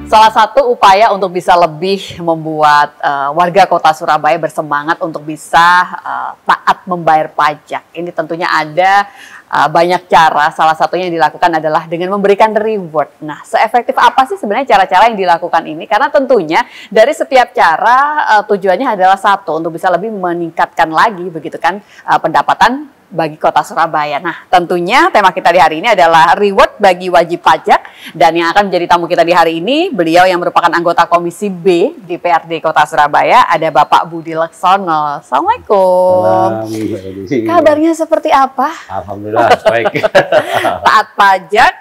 Salah satu upaya untuk bisa lebih membuat warga Kota Surabaya bersemangat untuk bisa taat membayar pajak. Ini tentunya ada banyak cara, salah satunya yang dilakukan adalah dengan memberikan reward. Nah, seefektif apa sih sebenarnya cara-cara yang dilakukan ini? Karena tentunya dari setiap cara tujuannya adalah satu, untuk bisa lebih meningkatkan lagi begitu kan pendapatan bagi Kota Surabaya. Nah, tentunya tema kita di hari ini adalah reward bagi wajib pajak, dan yang akan menjadi tamu kita di hari ini, beliau yang merupakan anggota Komisi B di PRD Kota Surabaya, ada Bapak Budi Laksono. Assalamualaikum. Kabarnya seperti apa? Alhamdulillah, baik. Taat pajak,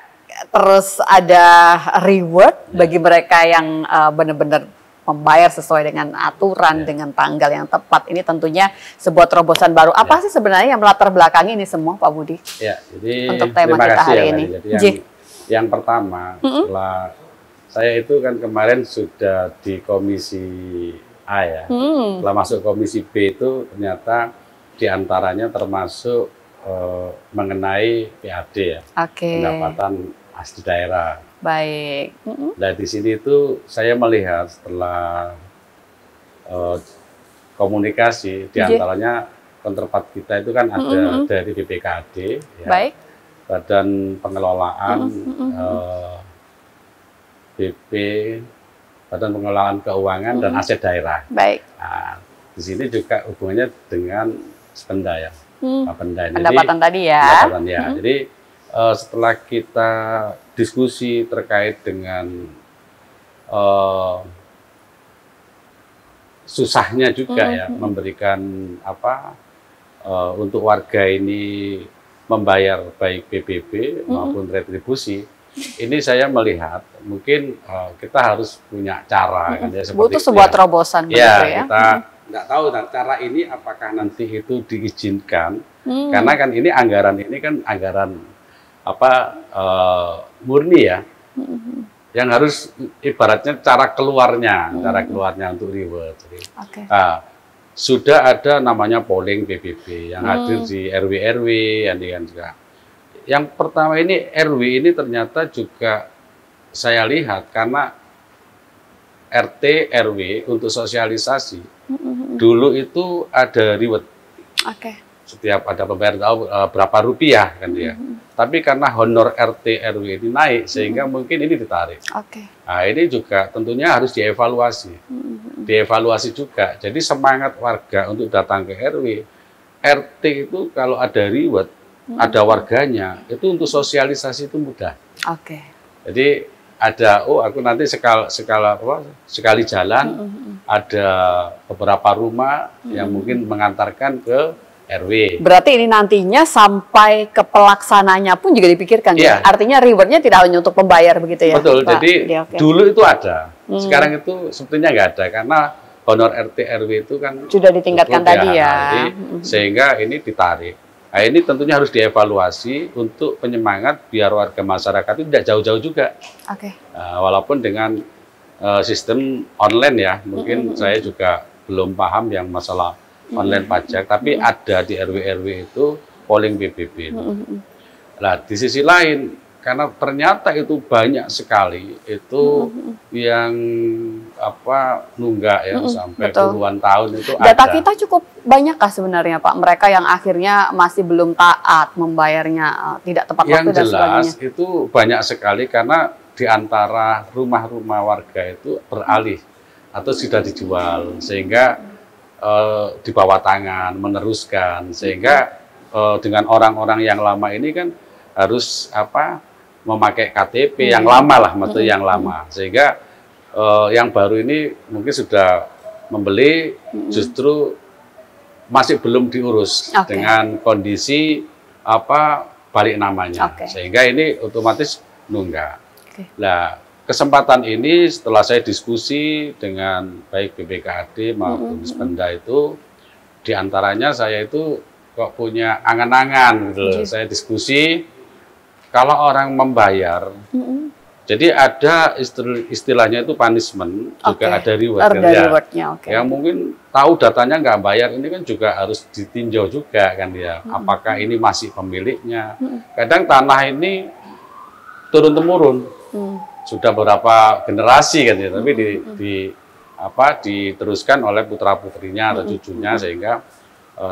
terus ada reward bagi mereka yang benar-benar membayar sesuai dengan aturan, dengan tanggal yang tepat. Ini tentunya sebuah terobosan baru. Apa sih sebenarnya yang melatar belakangi ini semua, Pak Budi? Ya, jadi untuk tema kita hari ini. Jadi yang pertama, setelah saya itu kan kemarin sudah di Komisi A ya. Setelah masuk Komisi B itu ternyata diantaranya termasuk mengenai PAD ya, pendapatan asli daerah. Baik. Nah, di sini itu saya melihat setelah komunikasi, diantaranya counterpart kita itu kan ada dari BPKAD, ya, baik. Badan Pengelolaan BP, Badan Pengelolaan Keuangan dan Aset Daerah. Baik. Nah, di sini juga hubungannya dengan Spenda ya, pendapatan tadi ya. Pendapatan ya. Jadi setelah kita diskusi terkait dengan susahnya juga ya memberikan untuk warga ini membayar baik PBB maupun retribusi. Ini saya melihat mungkin kita harus punya cara kan ya, seperti butuh sebuah terobosan ya, begitu ya. Kita nggak tahu cara ini apakah nanti itu diizinkan, karena kan ini anggaran murni ya, yang harus ibaratnya cara keluarnya untuk reward. Sudah ada namanya polling PBB yang hadir di RW-RW, kan juga. Yang pertama ini RW ini ternyata juga saya lihat karena RT RW untuk sosialisasi dulu itu ada reward. Setiap ada pembayaran berapa rupiah kan dia. Tapi karena honor RT RW ini naik sehingga mungkin ini ditarik. Nah, ini juga tentunya harus dievaluasi. Dievaluasi juga. Jadi semangat warga untuk datang ke RW, RT itu kalau ada reward, ada warganya, itu untuk sosialisasi itu mudah. Jadi ada, aku nanti sekali jalan, ada beberapa rumah yang mungkin mengantarkan ke RW. Berarti ini nantinya sampai ke pelaksananya pun juga dipikirkan ya? Artinya rewardnya tidak hanya untuk pembayar begitu ya? Betul, Pak. Jadi dulu itu ada, sekarang itu sebetulnya nggak ada, karena honor RT RW itu kan sudah ditingkatkan tadi ya. Sehingga ini ditarik. Nah, ini tentunya harus dievaluasi untuk penyemangat biar warga masyarakat itu tidak jauh-jauh juga. Walaupun dengan sistem online ya, mungkin saya juga belum paham yang masalah online pajak, tapi ada di RW-RW itu polling PBB. Nah, di sisi lain, karena ternyata itu banyak sekali itu yang nunggak ya sampai puluhan tahun itu data kita cukup banyak kah sebenarnya Pak, mereka yang akhirnya masih belum taat membayarnya tidak tepat waktu dan sebagainya? Yang jelas itu banyak sekali karena di antara rumah-rumah warga itu beralih atau sudah dijual sehingga di bawah tangan, meneruskan, sehingga dengan orang-orang yang lama ini kan harus memakai KTP yang lama lah, yang lama, sehingga yang baru ini mungkin sudah membeli justru masih belum diurus dengan kondisi balik namanya, sehingga ini otomatis nunggak. Nah, kesempatan ini setelah saya diskusi dengan baik BPKAD maupun Spenda itu, diantaranya saya itu kok punya angan-angan gitu loh. Saya diskusi, kalau orang membayar, jadi ada istilahnya itu punishment, juga ada reward. Yang mungkin tahu datanya nggak bayar, ini kan juga harus ditinjau juga kan ya, apakah ini masih pemiliknya. Kadang tanah ini turun-temurun. sudah beberapa generasi kan ya, tapi diteruskan oleh putra putrinya atau cucunya, sehingga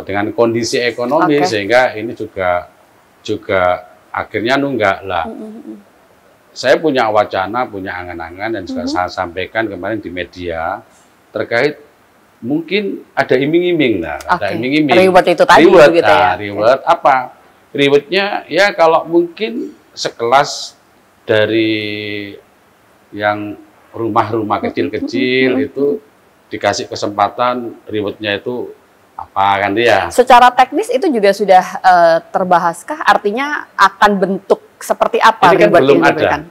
dengan kondisi ekonomi sehingga ini juga akhirnya nunggak lah. Saya punya wacana, punya angan-angan, dan juga saya sampaikan kemarin di media terkait mungkin ada iming-iming lah, ada iming-iming. Reward itu tadi reward, gitu ya. Reward apa? Rewardnya ya kalau mungkin sekelas dari yang rumah-rumah kecil-kecil itu dikasih kesempatan, rewardnya itu apa kan dia? Secara teknis itu juga sudah terbahaskah? Artinya akan bentuk seperti apa? Ini kan belum ada.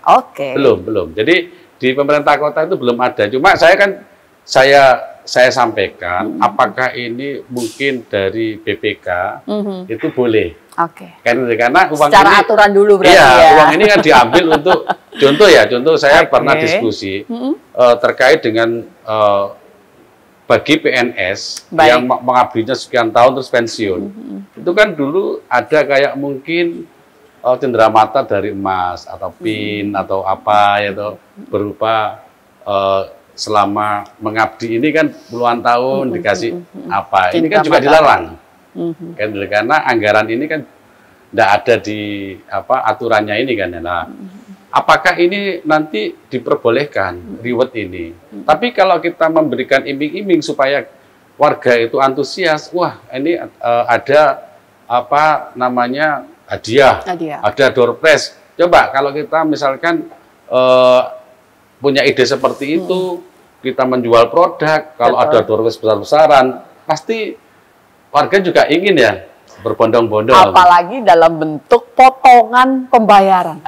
Belum. Jadi di pemerintah kota itu belum ada. Cuma saya sampaikan, apakah ini mungkin dari BPK itu boleh? Karena uang secara ini, aturan dulu berarti ya. Uang ini kan diambil untuk contoh saya pernah diskusi terkait dengan bagi PNS yang mengabdinya sekian tahun terus pensiun. Itu kan dulu ada kayak mungkin cenderamata dari emas atau PIN atau apa itu berupa selama mengabdi ini kan puluhan tahun dikasih apa. Ini kan juga dilarang. Karena anggaran ini kan tidak ada di aturannya ini kan. Nah, apakah ini nanti diperbolehkan reward ini? Tapi kalau kita memberikan iming-iming supaya warga itu antusias, wah ini ada hadiah, ada door prize. Coba kalau kita misalkan punya ide seperti itu, kita menjual produk, kalau ada door prize besar-besaran, pasti warga juga ingin ya berbondong-bondong. Apalagi dalam bentuk potongan pembayaran.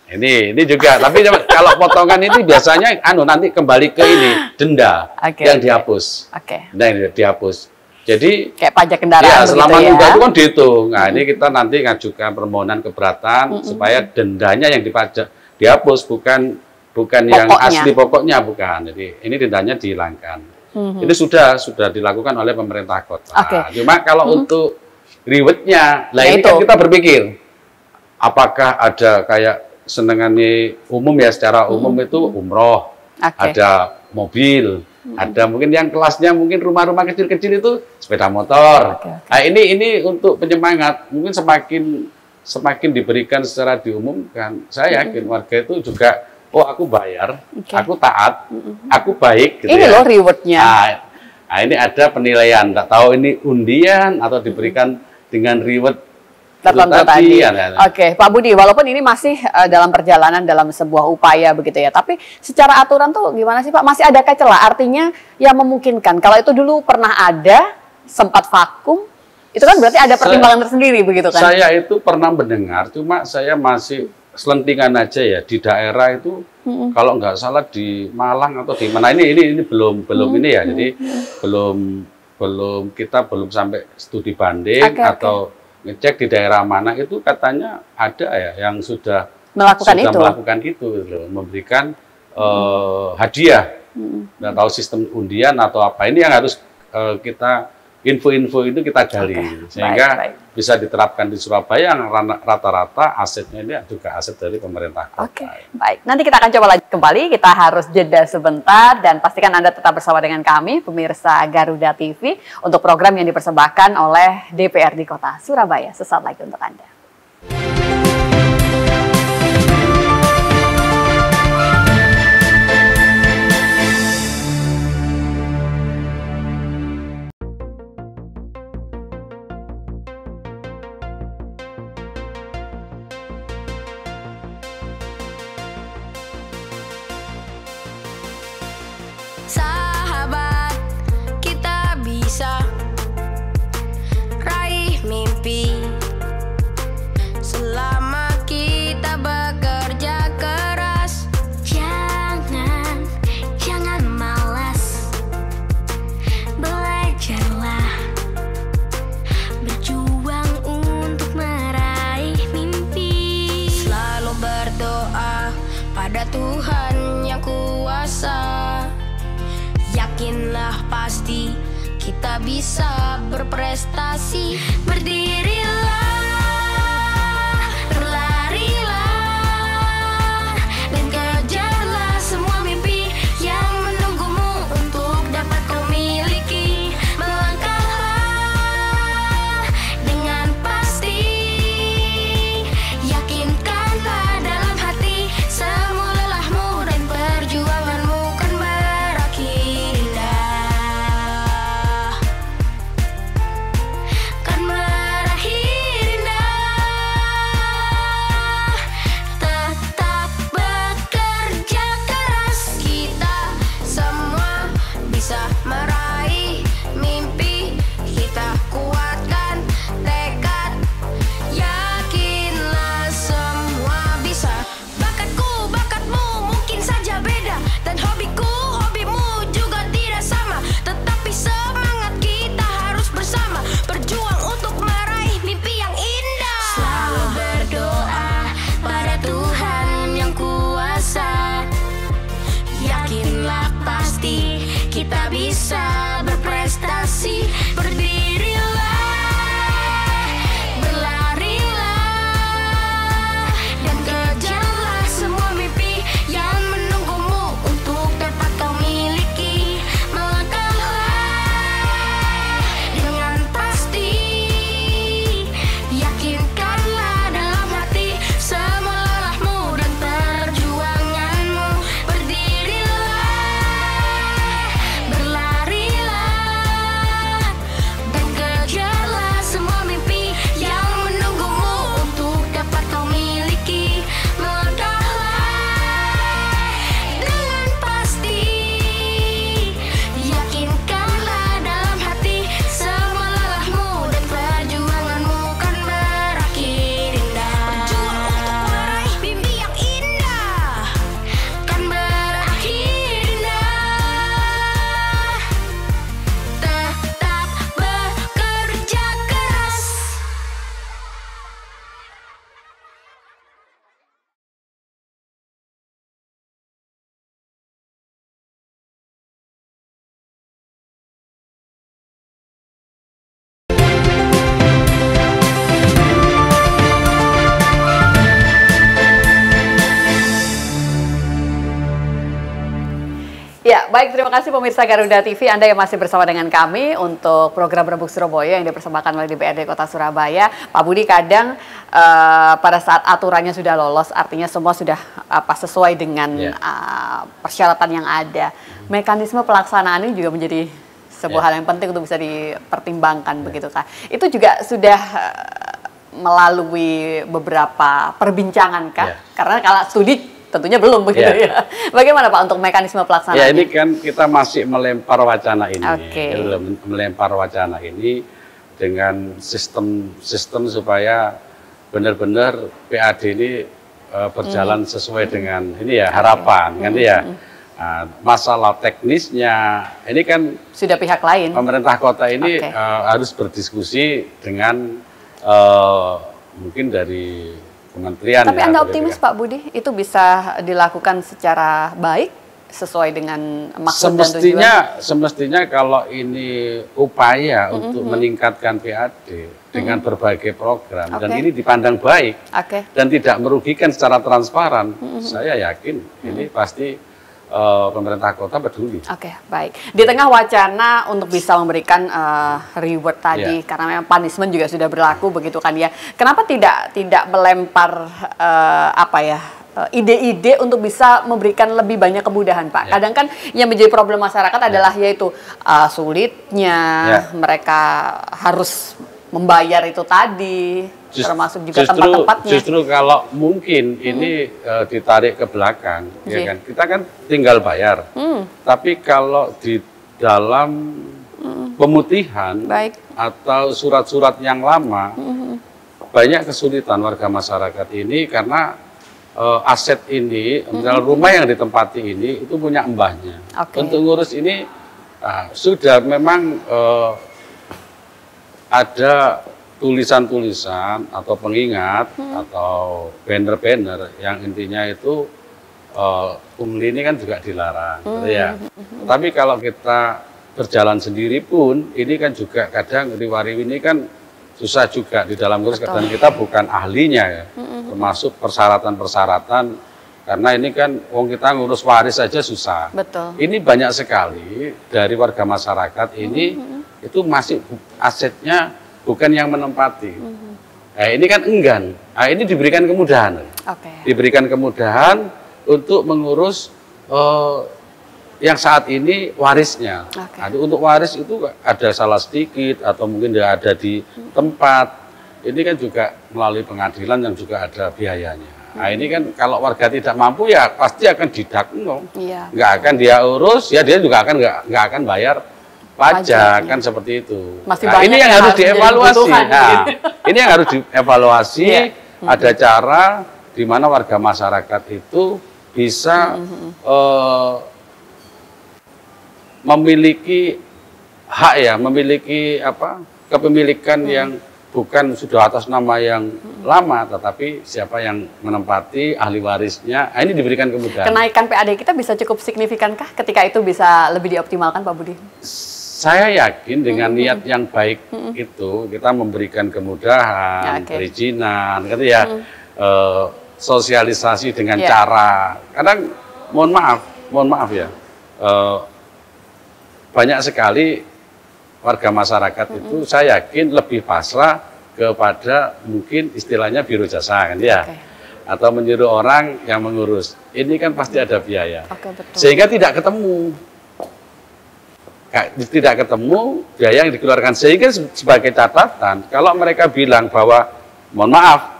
Ini juga, tapi kalau potongan ini biasanya nanti kembali ke ini denda yang dihapus. Nah, yang dihapus. Jadi kayak pajak kendaraan ya, selama nunggak itu kan dihitung. Nah, ini kita nanti ngajukan permohonan keberatan supaya dendanya yang dihapus, bukan yang asli pokoknya, bukan. Jadi ini dendanya dihilangkan. Ini sudah dilakukan oleh pemerintah kota. Cuma kalau untuk rewardnya, ini kan kita berpikir apakah ada kayak senengannya umum ya, secara umum itu umroh, ada mobil. Ada mungkin yang kelasnya mungkin rumah-rumah kecil-kecil itu sepeda motor. Nah, ini untuk penyemangat. Mungkin semakin diberikan secara diumumkan, saya yakin warga itu juga, oh aku bayar, aku taat, aku baik. Gitu ini loh rewardnya. Nah, ini ada penilaian. Nggak tahu ini undian atau diberikan dengan reward tertentu tadi. Pak Budi, walaupun ini masih dalam perjalanan dalam sebuah upaya begitu ya, tapi secara aturan tuh gimana sih Pak? Masih adakah celah? Artinya yang memungkinkan. Kalau itu dulu pernah ada, sempat vakum, itu kan berarti ada pertimbangan tersendiri begitu kan? Saya itu pernah mendengar, cuma saya masih selentingan aja ya di daerah itu. Kalau nggak salah di Malang atau di mana ini belum ini ya. Jadi kita belum sampai studi banding atau ngecek di daerah mana itu, katanya ada ya yang sudah melakukan itu loh, memberikan hadiah. Nggak tahu sistem undian atau apa, ini yang harus kita info-info itu kita gali sehingga bisa diterapkan di Surabaya yang rata-rata asetnya ini juga aset dari pemerintah kota. Baik, nanti kita akan coba lanjut kembali, kita harus jeda sebentar dan pastikan Anda tetap bersama dengan kami pemirsa Garuda TV untuk program yang dipersembahkan oleh DPRD Kota Surabaya. Sesaat lagi untuk Anda. Sahabat, kita bisa raih mimpi selama kita bekerja keras. Jangan malas, belajarlah berjuang untuk meraih mimpi. Selalu berdoa pada Tuhan yang kuasa. Yakinlah pasti kita bisa berprestasi. Berdirilah, berlarilah baik, terima kasih pemirsa Garuda TV, Anda yang masih bersama dengan kami untuk program Rembuk Surabaya yang dipersembahkan oleh DPRD Kota Surabaya. Pak Budi, kadang pada saat aturannya sudah lolos, artinya semua sudah sesuai dengan persyaratan yang ada. Mekanisme pelaksanaan ini juga menjadi sebuah hal yang penting untuk bisa dipertimbangkan, begitu Kak. Itu juga sudah melalui beberapa perbincangan Kak? Karena kalau studi tentunya belum begitu ya. Bagaimana Pak untuk mekanisme pelaksanaannya? Ya, ini kan kita masih melempar wacana ini. Melempar wacana ini dengan sistem supaya benar-benar PAD ini berjalan sesuai dengan ini ya harapan kan ya. Masalah teknisnya ini kan sudah pihak lain. Pemerintah kota ini harus berdiskusi dengan mungkin dari kementerian. Tapi Anda optimis Pak Budi itu bisa dilakukan secara baik sesuai dengan maksud dan tujuan? Semestinya kalau ini upaya untuk meningkatkan PAD dengan berbagai program dan ini dipandang baik dan tidak merugikan secara transparan, saya yakin ini pasti pemerintah kota peduli. Baik. Di tengah wacana untuk bisa memberikan reward tadi, karena memang punishment juga sudah berlaku begitu kan ya. Kenapa tidak melempar ide-ide untuk bisa memberikan lebih banyak kemudahan Pak? Kadang kan yang menjadi problem masyarakat adalah yaitu sulitnya mereka harus membayar itu tadi. Termasuk juga tempat-tempatnya. Justru kalau mungkin ini ditarik ke belakang, ya kan? Kita kan tinggal bayar. Tapi kalau di dalam pemutihan atau surat-surat yang lama, banyak kesulitan warga masyarakat ini karena aset ini, misalnya rumah yang ditempati ini itu punya mbahnya. Untuk ngurus ini sudah memang ada tulisan-tulisan atau pengingat atau banner-banner yang intinya itu pungli ini kan juga dilarang, gitu ya. Tapi kalau kita berjalan sendiri pun ini kan juga kadang riwariwi ini kan susah juga di dalam ngurus, dan kita bukan ahlinya ya, termasuk persyaratan-persyaratan karena ini kan kita ngurus waris saja susah. Ini banyak sekali dari warga masyarakat ini itu masih asetnya bukan yang menempati. Nah, ini kan enggan. Nah, ini diberikan kemudahan. Diberikan kemudahan untuk mengurus yang saat ini warisnya. Untuk waris itu ada salah sedikit atau mungkin tidak ada di tempat. Ini kan juga melalui pengadilan yang juga ada biayanya. Nah, ini kan kalau warga tidak mampu ya pasti akan didakno. Nggak akan dia urus, ya dia juga nggak akan bayar pajak kan seperti itu. Ini yang harus dievaluasi. Ini yang harus dievaluasi. Ada cara di mana warga masyarakat itu bisa memiliki hak ya, memiliki kepemilikan yang bukan sudah atas nama yang lama, tetapi siapa yang menempati ahli warisnya. Ini diberikan kemudahan. Kenaikan PAD kita bisa cukup signifikankah ketika itu bisa lebih dioptimalkan Pak Budi? Saya yakin dengan niat yang baik itu kita memberikan kemudahan, perizinan, gitu ya, sosialisasi dengan cara. Kadang mohon maaf ya, banyak sekali warga masyarakat itu saya yakin lebih pasrah kepada mungkin istilahnya biro jasa kan ya, atau menyuruh orang yang mengurus. Ini kan pasti ada biaya, sehingga tidak ketemu biaya yang dikeluarkan. Sehingga sebagai catatan, kalau mereka bilang bahwa mohon maaf,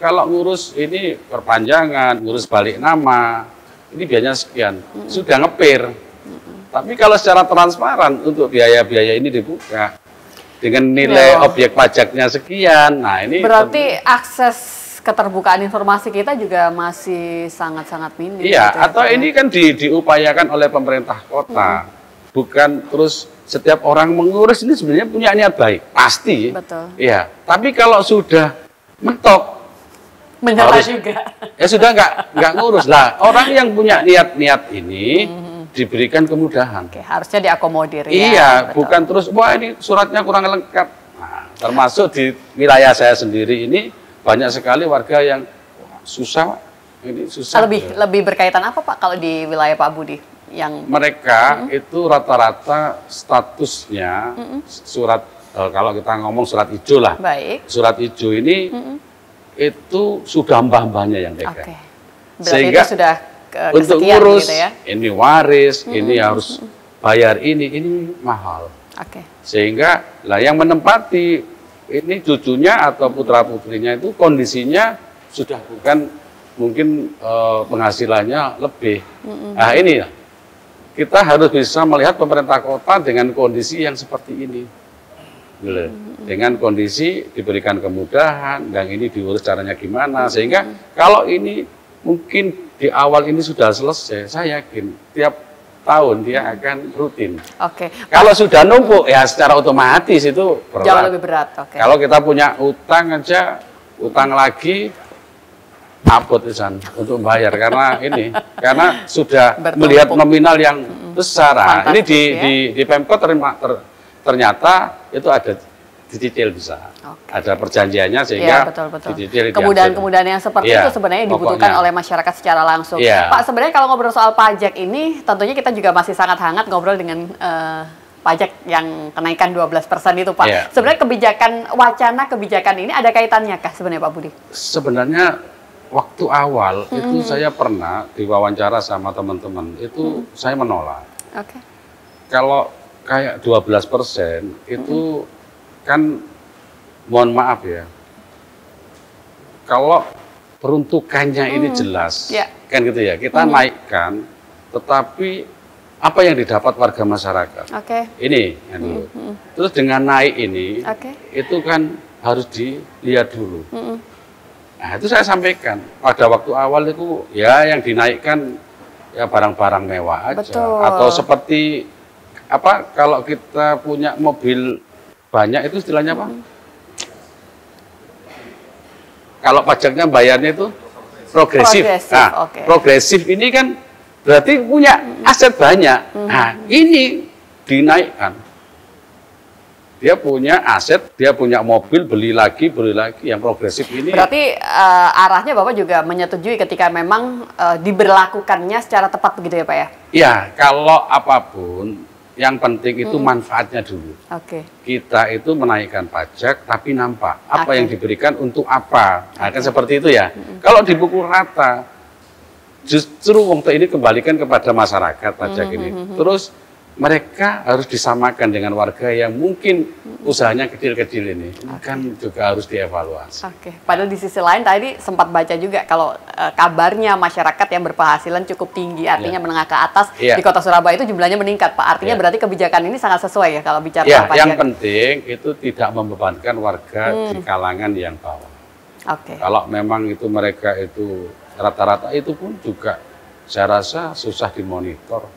kalau ngurus ini perpanjangan, ngurus balik nama, ini biayanya sekian, sudah ngepir. Tapi kalau secara transparan untuk biaya-biaya ini dibuka dengan nilai objek pajaknya sekian, nah ini berarti akses keterbukaan informasi kita juga masih sangat-sangat minim. Iya, atau ini kan diupayakan oleh pemerintah kota. Bukan terus setiap orang mengurus ini sebenarnya punya niat baik, pasti. Iya. Tapi kalau sudah mentok, menyala juga. Ya sudah nggak ngurus lah. Orang yang punya niat ini diberikan kemudahan. Harusnya diakomodir. Iya, bukan terus wah ini suratnya kurang lengkap. Nah, termasuk di wilayah saya sendiri ini banyak sekali warga yang susah. Ini susah. Lebih berkaitan apa Pak kalau di wilayah Pak Budi? yang mereka itu rata-rata statusnya surat, kalau kita ngomong surat hijau lah. Baik. Surat hijau ini itu sudah mbah-mbahnya yang pegang. Oke. Berarti Sehingga itu sudah untuk kesekian ngurus gitu ya. ini waris, ini harus bayar ini mahal. Oke. Sehingga lah yang menempati ini cucunya atau putra-putrinya itu kondisinya sudah bukan mungkin penghasilannya lebih. Nah ini kita harus bisa melihat pemerintah kota dengan kondisi yang seperti ini. Gitu. Dengan kondisi diberikan kemudahan, dan ini diurus caranya gimana, sehingga kalau ini mungkin di awal ini sudah selesai, saya yakin tiap tahun dia akan rutin. Oke. Kalau sudah numpuk ya secara otomatis itu berat. Jauh lebih berat. Oke. Kalau kita punya utang aja, utang lagi abot Isan untuk bayar karena ini, karena sudah melihat nominal yang besar. Nah, ini di Pemkot ternyata itu ada dicicil bisa. Ada perjanjiannya sehingga betul. dicicil. Kemudahan-kemudahan yang seperti itu sebenarnya dibutuhkan oleh masyarakat secara langsung. Pak, sebenarnya kalau ngobrol soal pajak ini, tentunya kita juga masih sangat hangat ngobrol dengan pajak yang kenaikan 12% itu, Pak. Sebenarnya wacana kebijakan ini ada kaitannya kah sebenarnya, Pak Budi? Sebenarnya waktu awal itu saya pernah diwawancara sama teman-teman, itu saya menolak. Oke. Kalau kayak 12% itu kan mohon maaf ya, kalau peruntukannya ini jelas, kan gitu ya, kita naikkan, tetapi apa yang didapat warga masyarakat? Ini, kan dulu. Terus dengan naik ini, itu kan harus dilihat dulu. Nah itu saya sampaikan, pada waktu awal itu ya yang dinaikkan ya barang-barang mewah aja. Atau seperti apa, kalau kita punya mobil banyak itu istilahnya apa? Kalau pajaknya bayarnya itu progresif. Nah, progresif ini kan berarti punya aset banyak. Nah, ini dinaikkan. Dia punya aset, dia punya mobil, beli lagi yang progresif ini. Berarti arahnya Bapak juga menyetujui ketika memang diberlakukannya secara tepat begitu ya, Pak ya? Ya, kalau apapun yang penting itu manfaatnya dulu. Kita itu menaikkan pajak tapi nampak apa yang diberikan untuk apa. Nah, kan seperti itu ya. Kalau dipukul rata, justru untuk ini kembalikan kepada masyarakat pajak ini. Terus mereka harus disamakan dengan warga yang mungkin usahanya kecil-kecil ini. Kan juga harus dievaluasi. Padahal di sisi lain tadi sempat baca juga kalau kabarnya masyarakat yang berpenghasilan cukup tinggi, artinya menengah ke atas di Kota Surabaya itu jumlahnya meningkat, Pak. Artinya berarti kebijakan ini sangat sesuai ya kalau bicara pajak. Yang penting itu tidak membebankan warga di kalangan yang bawah. Kalau memang itu mereka itu rata-rata itu pun juga saya rasa susah dimonitor.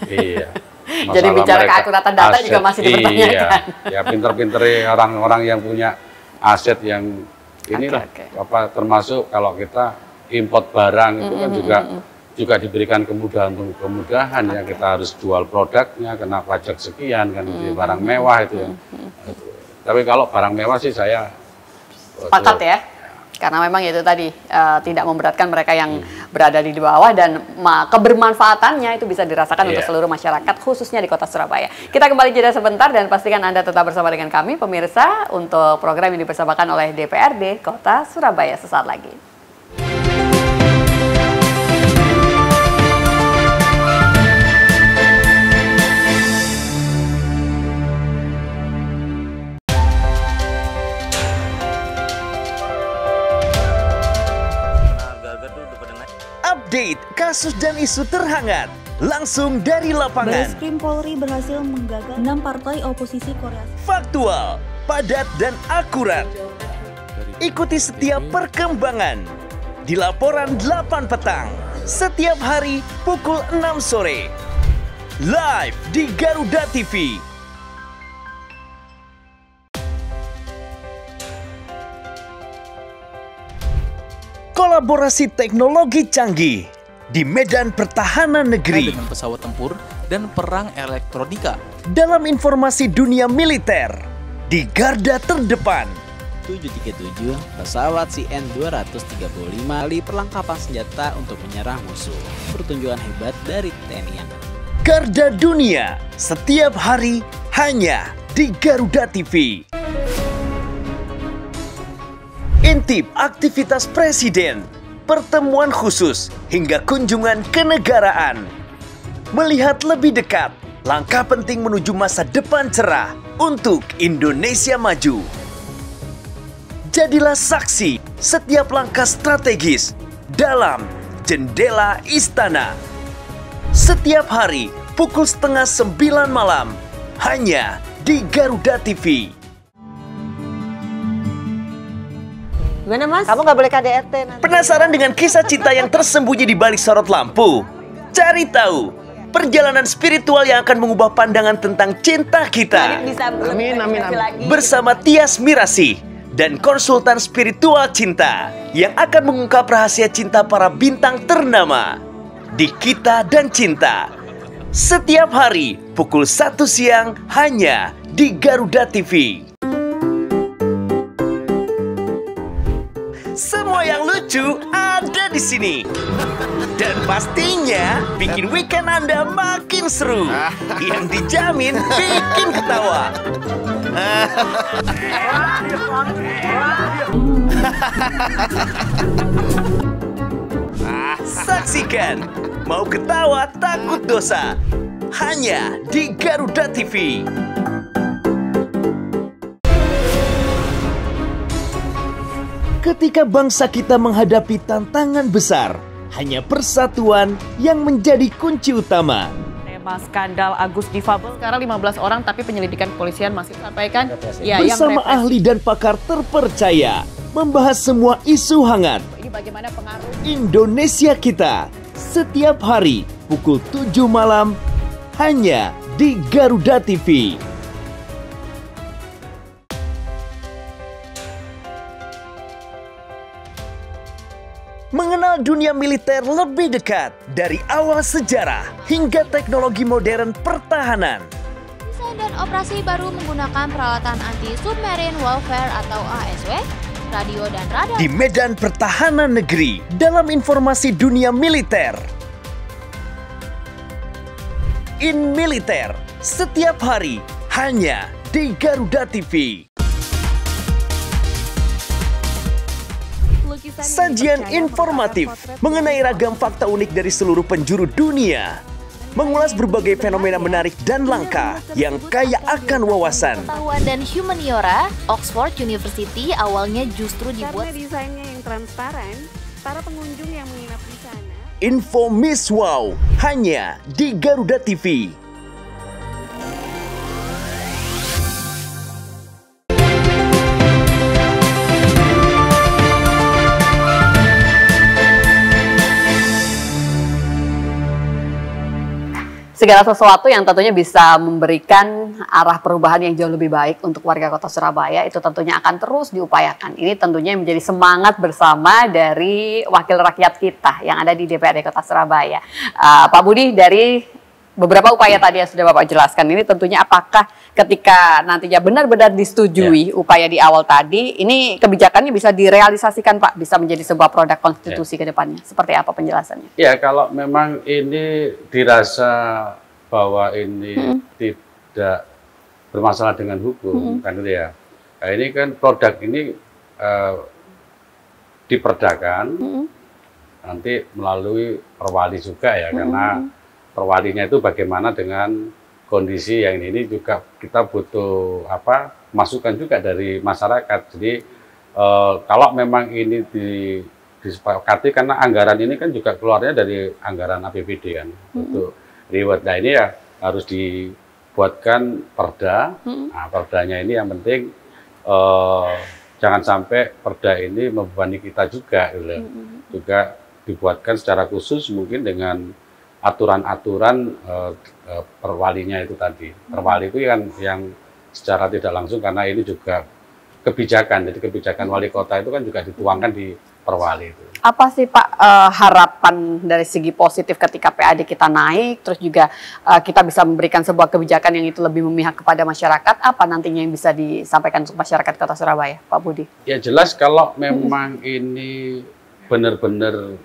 Iya. Jadi bicara keakuratan data juga masih dipertanyakan. Ya pinter-pinter orang-orang yang punya aset yang inilah apa, termasuk kalau kita import barang itu kan juga diberikan kemudahan ya, kita harus jual produknya kena pajak sekian kan, barang mewah itu ya. Tapi kalau barang mewah sih saya sepakat ya. Karena memang itu tadi tidak memberatkan mereka yang berada di bawah, dan kebermanfaatannya itu bisa dirasakan untuk seluruh masyarakat khususnya di Kota Surabaya. Kita kembali jeda sebentar dan pastikan Anda tetap bersama dengan kami pemirsa untuk program yang dipersembahkan oleh DPRD Kota Surabaya sesaat lagi. Update kasus dan isu terhangat langsung dari lapangan. Bareskrim Polri berhasil menggagal 6 partai oposisi Korea. Faktual, padat dan akurat. Ikuti setiap perkembangan di laporan 8 petang setiap hari pukul 6 sore. Live di Garuda TV. Kolaborasi teknologi canggih di medan pertahanan negeri dengan pesawat tempur dan perang elektronika. Dalam informasi dunia militer di garda terdepan, 737 pesawat CN-235 kali perlengkapan senjata untuk menyerang musuh. Pertunjukan hebat dari TNI Angkatan. Garda Dunia setiap hari hanya di Garuda TV. Intip aktivitas Presiden, pertemuan khusus hingga kunjungan kenegaraan. Melihat lebih dekat langkah penting menuju masa depan cerah untuk Indonesia maju. Jadilah saksi setiap langkah strategis dalam Jendela Istana. Setiap hari pukul 8:30 malam hanya di Garuda TV. Gimana Mas? Kamu nggak boleh KDRT nanti. Penasaran dengan kisah cinta yang tersembunyi di balik sorot lampu? Cari tahu perjalanan spiritual yang akan mengubah pandangan tentang cinta kita. Amin. Bersama Tias Mirasih dan konsultan spiritual cinta yang akan mengungkap rahasia cinta para bintang ternama di Kita dan Cinta. Setiap hari pukul 1 siang hanya di Garuda TV. Semua yang lucu ada di sini. Dan pastinya bikin weekend Anda makin seru. Yang dijamin bikin ketawa. Saksikan Mau Ketawa Takut Dosa hanya di Garuda TV. Ketika bangsa kita menghadapi tantangan besar, hanya persatuan yang menjadi kunci utama. Tema skandal Agus difabel sekarang 15 orang, tapi penyelidikan kepolisian masih sampaikan Bersama ahli dan pakar terpercaya membahas semua isu hangat. Ini bagaimana pengaruh Indonesia kita setiap hari pukul 7 malam hanya di Garuda TV. Mengenal dunia militer lebih dekat dari awal sejarah hingga teknologi modern pertahanan. Desain dan operasi baru menggunakan peralatan anti-submarine warfare atau ASW, radio dan radar. Di medan pertahanan negeri dalam informasi dunia militer. In Militer setiap hari hanya di Garuda TV. Sajian informatif mengenai ragam fakta unik dari seluruh penjuru dunia. Mengulas berbagai fenomena menarik dan langka yang kaya akan wawasan. Pengetahuan dan humaniora, Oxford University awalnya justru dibuat karena desainnya yang transparan, para pengunjung yang menginap di sana. Info Miss Wow hanya di Garuda TV. segala sesuatu yang tentunya bisa memberikan arah perubahan yang jauh lebih baik untuk warga Kota Surabaya itu tentunya akan terus diupayakan. Ini tentunya menjadi semangat bersama dari wakil rakyat kita yang ada di DPRD Kota Surabaya. Pak Budi, dari beberapa upaya tadi yang sudah Bapak jelaskan, ini tentunya apakah ketika nantinya benar-benar disetujui upaya di awal tadi, ini kebijakannya bisa direalisasikan Pak, bisa menjadi sebuah produk konstitusi ke depannya? Seperti apa penjelasannya? Ya, kalau memang ini dirasa bahwa ini tidak bermasalah dengan hukum, kan itu ya. Nah, ini kan produk ini diperdakan nanti melalui perwali juga ya, karena perwalinya itu bagaimana dengan kondisi yang ini juga kita butuh masukan juga dari masyarakat. Jadi kalau memang ini disepakati, karena anggaran ini kan juga keluarnya dari anggaran APBD kan untuk reward. Nah ini ya harus dibuatkan perda. Nah, perdanya ini yang penting jangan sampai perda ini membebani kita juga, gitu. Juga dibuatkan secara khusus mungkin dengan aturan-aturan perwalinya itu tadi. Perwali itu yang secara tidak langsung, karena ini juga kebijakan. Jadi kebijakan wali kota itu kan juga dituangkan di Perwali itu. Apa sih Pak harapan dari segi positif ketika PAD kita naik, terus juga kita bisa memberikan sebuah kebijakan yang itu lebih memihak kepada masyarakat, apa nantinya yang bisa disampaikan untuk masyarakat Kota Surabaya, Pak Budi? Ya jelas kalau memang ini benar-benar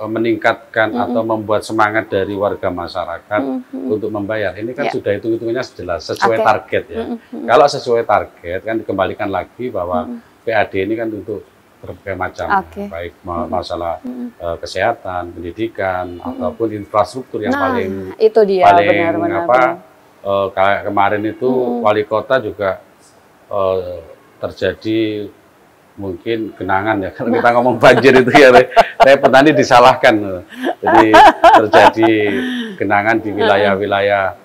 meningkatkan atau membuat semangat dari warga masyarakat untuk membayar. Ini kan sudah hitung-hitungannya jelas, sesuai target ya. Kalau sesuai target kan dikembalikan lagi bahwa PAD ini kan untuk berbagai macam, baik masalah kesehatan, pendidikan, ataupun infrastruktur yang paling itu dia, paling kayak kemarin itu wali kota juga terjadi mungkin genangan ya, kalau kita ngomong banjir itu ya, saya petani disalahkan, jadi terjadi genangan di wilayah-wilayah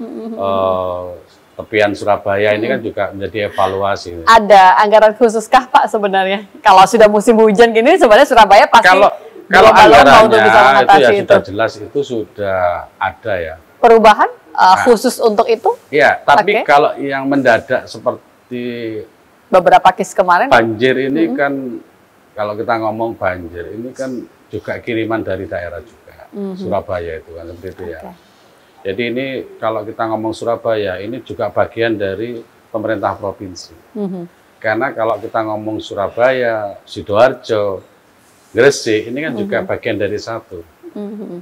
tepian Surabaya ini kan juga menjadi evaluasi. Ada anggaran khususkah Pak sebenarnya? Kalau sudah musim hujan gini sebenarnya Surabaya pasti kalau anggarannya itu ya sudah jelas, itu sudah ada ya. Perubahan khusus untuk itu? Iya, tapi kalau yang mendadak seperti beberapa case kemarin banjir ini kan, kalau kita ngomong banjir ini kan juga kiriman dari daerah juga, Surabaya itu kan seperti itu ya. Jadi ini kalau kita ngomong Surabaya, ini juga bagian dari pemerintah provinsi. Karena kalau kita ngomong Surabaya, Sidoarjo, Gresik, ini kan juga bagian dari satu.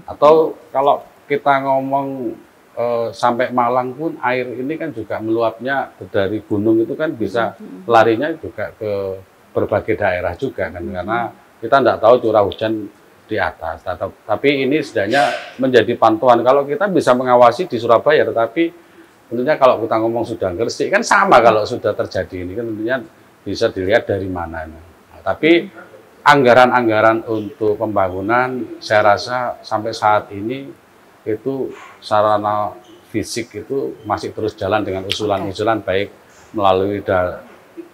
Atau kalau kita ngomong sampai Malang pun, air ini kan juga meluapnya dari gunung itu kan bisa larinya juga ke berbagai daerah juga kan. Karena kita tidak tahu curah hujan di atas, tapi ini setidaknya menjadi pantauan. Kalau kita bisa mengawasi di Surabaya, tetapi tentunya kalau kita ngomong sudah Gresik kan sama, kalau sudah terjadi ini kan tentunya bisa dilihat dari mana. Nah, tapi anggaran-anggaran untuk pembangunan saya rasa sampai saat ini itu sarana fisik itu masih terus jalan dengan usulan-usulan, baik melalui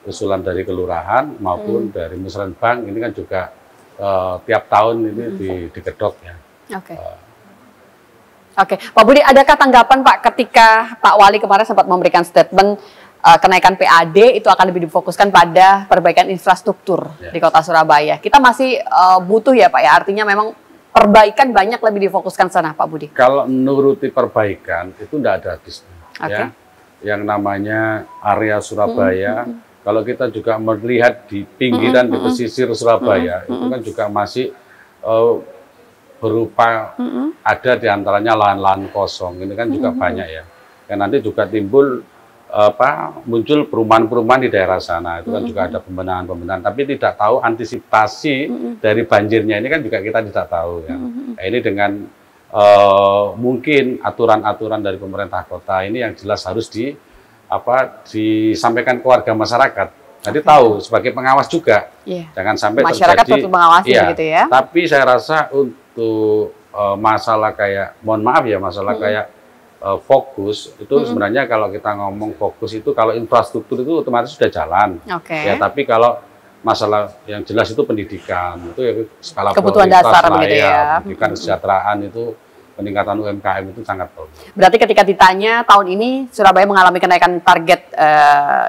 usulan dari kelurahan maupun dari Musrenbang. Ini kan juga tiap tahun ini digedok ya. Oke, Pak Budi, adakah tanggapan Pak ketika Pak Wali kemarin sempat memberikan statement kenaikan PAD itu akan lebih difokuskan pada perbaikan infrastruktur di Kota Surabaya? Kita masih butuh ya Pak ya, artinya memang perbaikan banyak lebih difokuskan sana Pak Budi? Kalau menuruti perbaikan itu tidak ada habisnya ya. Yang namanya area Surabaya, kalau kita juga melihat di pinggiran, di pesisir Surabaya, itu kan juga masih berupa ada diantaranya lahan-lahan kosong. Ini kan juga banyak ya. Dan nanti juga timbul muncul perumahan-perumahan di daerah sana. Itu kan juga ada pembenahan-pembenahan. Tapi tidak tahu antisipasi dari banjirnya ini kan juga kita tidak tahu ya. Nah, ini dengan mungkin aturan-aturan dari pemerintah kota ini yang jelas harus disampaikan ke warga masyarakat. Jadi tahu sebagai pengawas juga, jangan sampai masyarakat terjadi. Mengawasi gitu ya. Tapi saya rasa untuk masalah kayak, mohon maaf ya, masalah kayak fokus itu sebenarnya kalau kita ngomong fokus itu kalau infrastruktur itu otomatis sudah jalan. Ya, tapi kalau masalah yang jelas itu pendidikan, itu ya skala kebutuhan dasar begitu ya. Pendidikan, kesejahteraan itu, peningkatan UMKM itu sangat perlu. Berarti ketika ditanya tahun ini Surabaya mengalami kenaikan target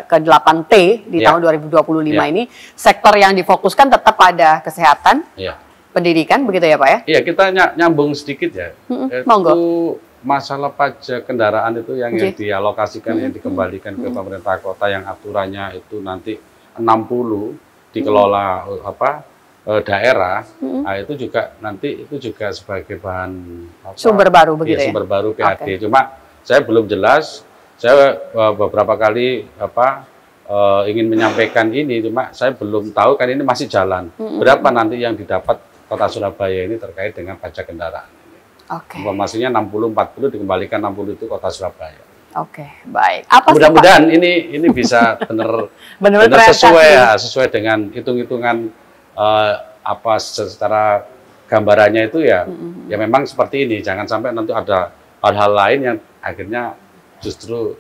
ke 8T di tahun 2025 ini, sektor yang difokuskan tetap pada kesehatan, pendidikan, begitu ya Pak ya? Iya, kita nyambung sedikit ya. Itu masalah pajak kendaraan itu yang dialokasikan, yang dikembalikan ke pemerintah kota, yang aturannya itu nanti 60 dikelola daerah, nah itu juga nanti itu juga sebagai bahan sumber baru begitu ya? Sumber baru PAD. Cuma saya belum jelas, saya beberapa kali ingin menyampaikan ini, cuma saya belum tahu kan ini masih jalan. Berapa nanti yang didapat Kota Surabaya ini terkait dengan pajak kendaraan. Informasinya 60-40 dikembalikan 60 itu Kota Surabaya. Baik. Mudah-mudahan ini bisa benar sesuai dengan hitung-hitungan secara gambarannya itu ya. Ya memang seperti ini. Jangan sampai nanti ada hal-hal lain yang akhirnya justru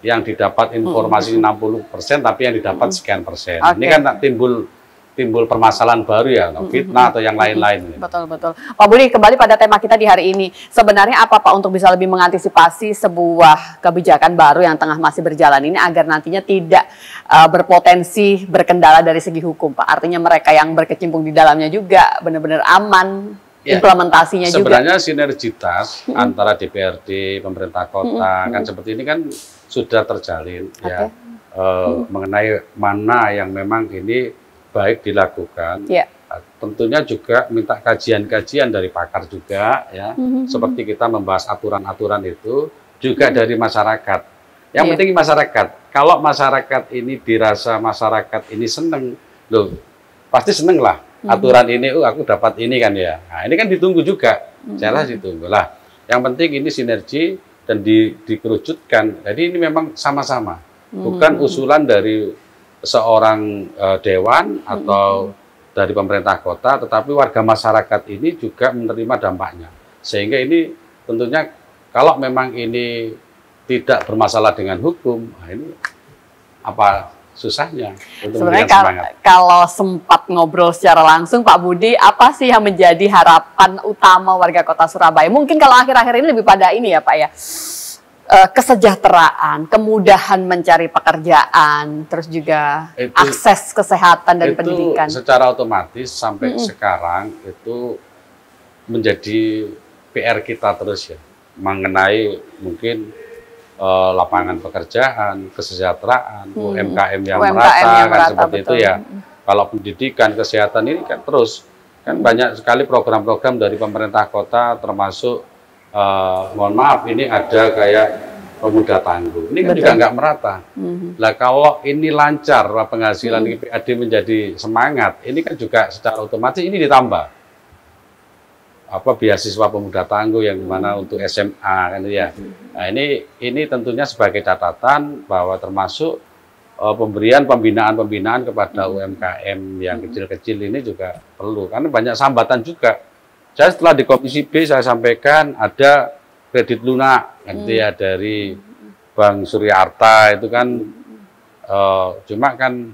yang didapat informasi 60% tapi yang didapat sekian persen. Ini kan timbul timbul permasalahan baru ya, fitnah atau yang lain-lain. Betul, betul. Pak Budi, kembali pada tema kita di hari ini. Sebenarnya apa Pak untuk bisa lebih mengantisipasi sebuah kebijakan baru yang tengah masih berjalan ini agar nantinya tidak berpotensi berkendala dari segi hukum, Pak? Artinya mereka yang berkecimpung di dalamnya juga benar-benar aman, implementasinya sebenarnya juga. Sinergitas antara DPRD, pemerintah kota, kan seperti ini kan sudah terjalin ya, mengenai mana yang memang ini baik dilakukan. Tentunya juga minta kajian-kajian dari pakar juga ya, seperti kita membahas aturan-aturan itu juga dari masyarakat. Yang penting masyarakat. Kalau masyarakat ini dirasa masyarakat ini seneng, loh pasti seneng lah aturan ini. Aku dapat ini kan ya. Nah, ini kan ditunggu juga. Jelas ditunggu lah. Yang penting ini sinergi dan dikerucutkan. Jadi ini memang sama-sama, bukan usulan dari seorang dewan atau dari pemerintah kota, tetapi warga masyarakat ini juga menerima dampaknya. Sehingga ini tentunya kalau memang ini tidak bermasalah dengan hukum, nah ini apa susahnya untuk sebenarnya kalau sempat ngobrol secara langsung Pak Budi, apa sih yang menjadi harapan utama warga kota Surabaya? Mungkin kalau akhir-akhir ini lebih pada ini ya Pak ya, kesejahteraan, kemudahan mencari pekerjaan, terus juga akses kesehatan dan pendidikan. Secara otomatis sampai sekarang itu menjadi PR kita terus ya, mengenai mungkin lapangan pekerjaan, kesejahteraan, UMKM yang merata kan seperti itu ya. Kalau pendidikan, kesehatan ini kan terus kan banyak sekali program-program dari pemerintah kota, termasuk mohon maaf ini ada kayak pemuda tangguh. Ini kan juga nggak merata. Lah kalau ini lancar penghasilan PAD menjadi semangat, ini kan juga secara otomatis ini ditambah beasiswa pemuda tangguh yang dimana untuk SMA kan ya. Nah ini tentunya sebagai catatan bahwa termasuk pemberian pembinaan kepada UMKM yang kecil-kecil ini juga perlu, karena banyak sambatan juga. Saya setelah di Komisi B saya sampaikan ada kredit lunak gitu ya dari Bank Surya Arta itu kan cuma kan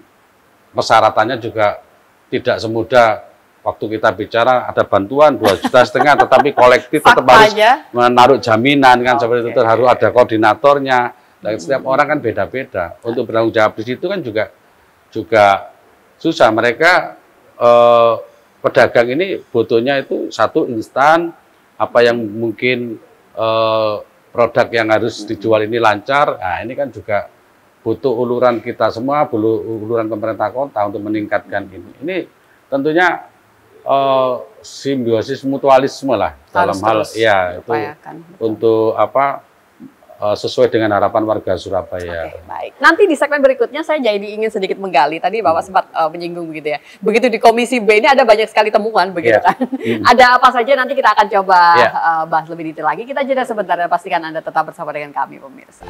persyaratannya juga tidak semudah waktu kita bicara ada bantuan 2,5 juta, tetapi kolektif tetap harus menaruh jaminan kan seperti itu, harus ada koordinatornya. Dan setiap orang kan beda-beda. Untuk bertanggung jawab di situ kan juga susah. Mereka pedagang ini butuhnya itu satu instan, apa yang mungkin produk yang harus dijual ini lancar. Nah ini kan juga butuh uluran kita semua, uluran pemerintah kota untuk meningkatkan ini. Ini tentunya simbiosis mutualisme lah dalam hal ya itu untuk sesuai dengan harapan warga Surabaya. Oke, baik. Nanti di segmen berikutnya saya jadi ingin sedikit menggali. Tadi Bapak sempat menyinggung begitu ya. Begitu di Komisi B ini ada banyak sekali temuan begitu kan. Ada apa saja nanti kita akan coba bahas lebih detail lagi. Kita jeda sebentar dan pastikan Anda tetap bersama dengan kami pemirsa.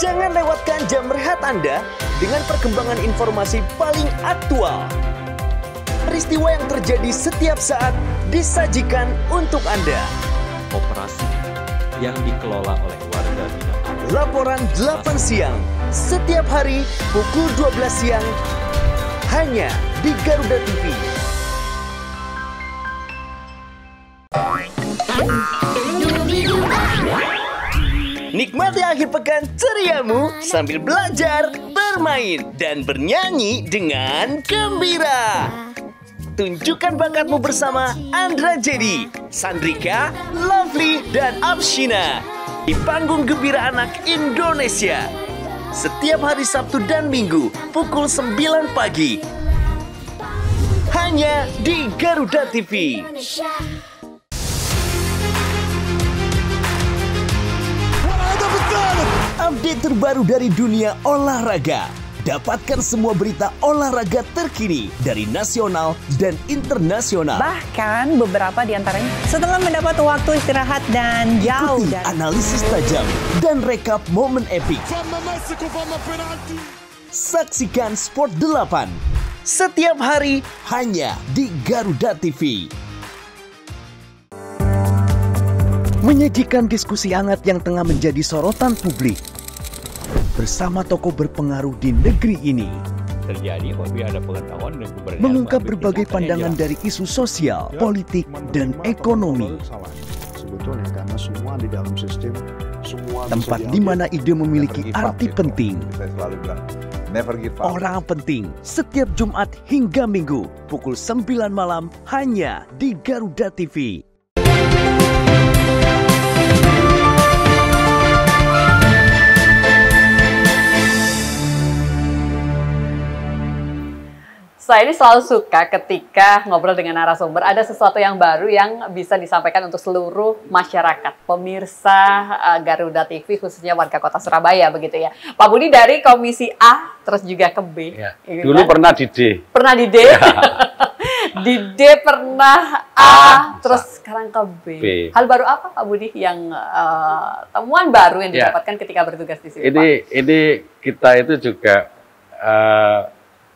Jangan lewatkan jam rehat Anda dengan perkembangan informasi paling aktual. Peristiwa yang terjadi setiap saat disajikan untuk Anda. Operasi yang dikelola oleh warga binaan. Laporan 8 siang, setiap hari pukul 12 siang, hanya di Garuda TV. Nikmati akhir pekan ceriamu sambil belajar, bermain, dan bernyanyi dengan gembira. Tunjukkan bakatmu bersama Andra Jadi, Sandrika, Lovely, dan Abshina di panggung Gembira Anak Indonesia. Setiap hari Sabtu dan Minggu pukul 9 pagi. Hanya di Garuda TV. Update terbaru dari dunia olahraga. Dapatkan semua berita olahraga terkini dari nasional dan internasional. Bahkan beberapa di antaranya setelah mendapat waktu istirahat dan jauh dari analisis tajam dan rekap momen epik. Saksikan Sport 8 setiap hari hanya di Garuda TV. Menyajikan diskusi hangat yang tengah menjadi sorotan publik bersama tokoh berpengaruh di negeri ini. Terjadi apabila ada pengetahuan dan keberanian mengungkap berbagai pandangan dari isu sosial, politik, dan ekonomi. Sebetulnya karena semua di dalam sistem, semua tempat di mana ide memiliki arti penting. Saya selalu bilang, never give up. Orang penting setiap Jumat hingga Minggu pukul 9 malam hanya di Garuda TV. Saya ini selalu suka ketika ngobrol dengan narasumber, ada sesuatu yang baru yang bisa disampaikan untuk seluruh masyarakat, pemirsa Garuda TV, khususnya warga kota Surabaya, begitu ya. Pak Budi dari Komisi A, terus juga ke B. Ya. Gitu Dulu kan? pernah di D. Pernah di D? Ya. Di D pernah A, terus sekarang ke B. Hal baru apa Pak Budi yang temuan baru yang didapatkan ketika bertugas di sini, Ini kita itu juga